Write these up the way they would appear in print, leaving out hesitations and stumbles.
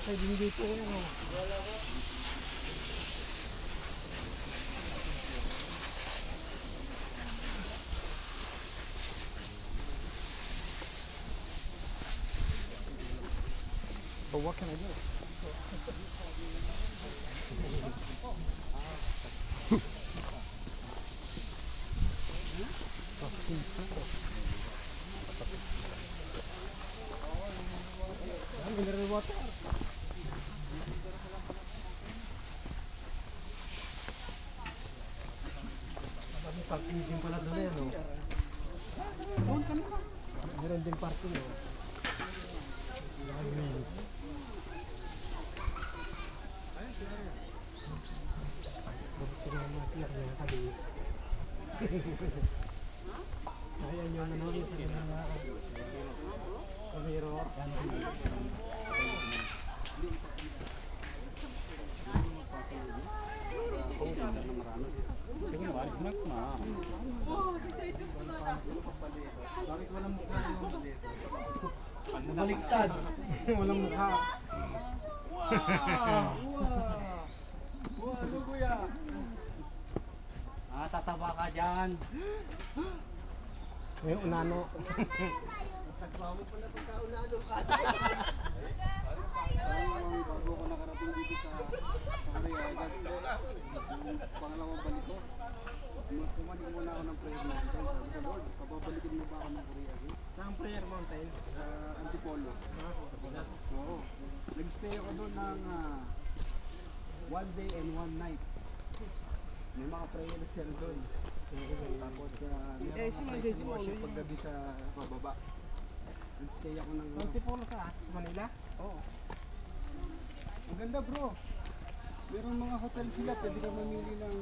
Okay din dito yan o. But what can I do? Mineral water. Parking din pala doon yan, no? Doon ka na. Meron din parking, no? Ayan yung ano, yung kamero. Sige na, balik na. Bakit walang mukha yung dito? Baliktad. Walang mukha. Wow! Wow, ano kuya? Tataba ka dyan. May unano. Tataba mo pala pagka unano ka. Bago ko nakarating dito sa Korea, pangalawang balik ko. Kumanik muna ako ng prayer mountain. Sabi ko, Lord, papabalikin mo ba ako ng Korea? Saan prayer mountain? Sa Antipolo. Oo. Nag-stay ako doon ng 1 day and 1 night. May mga prayers yan doon. Tapos meron mga praise and worship paggabi sa bababa. Nag-stay ako ng... Antipolo sa Manila? Oo. Ang ganda bro. Meron mga hotel sila, pwede ka mamili ng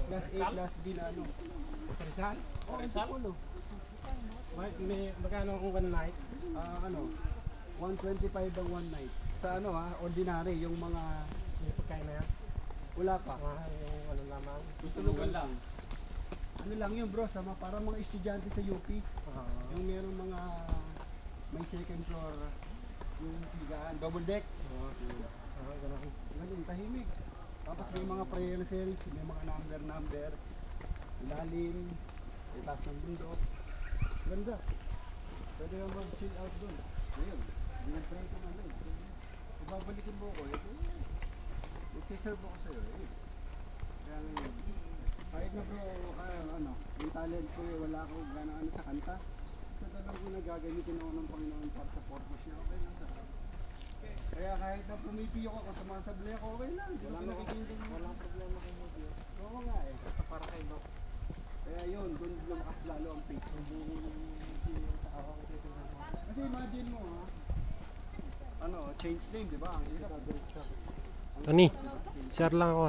class A, class B na ano. Rizal? Oo, Antipolo. Magkano ang one night? 125 ang one night. Sa ano ordinary, yung mga... May pagkain na yan? Wala pa. Yung ano lamang? Tutulugan lang. Ano lang yun bro, para mga estudyante sa UP. Yung meron mga... May second floor, yung higaan, double deck. Ganun, tahimik. Tapos may mga prayer cells, may mga number, ilalim, itaas ng bundok. Ganda. Pwede ka mag-chill out doon. Ngayon, binag-pray ko naman. Ibabalikin mo ko, magsiserve ako sa'yo. Kaya ngayon, kahit na bro, yung talent ko wala ako gano'n sa kanta. Sa talagang ko nagagamitin ako ng Panginoon para sa purpose niya, okay lang sa akin. Kaya kahit na pumipiyok ako sa mga sablay ako, okay lang. Walang problema kay mo, Diyos. Oo nga basta para kay Lord. Kaya yun, doon lumakas lalo ang faith. Kasi imagine mo change name, di ba? Ang hirap. Tony, share lang ako.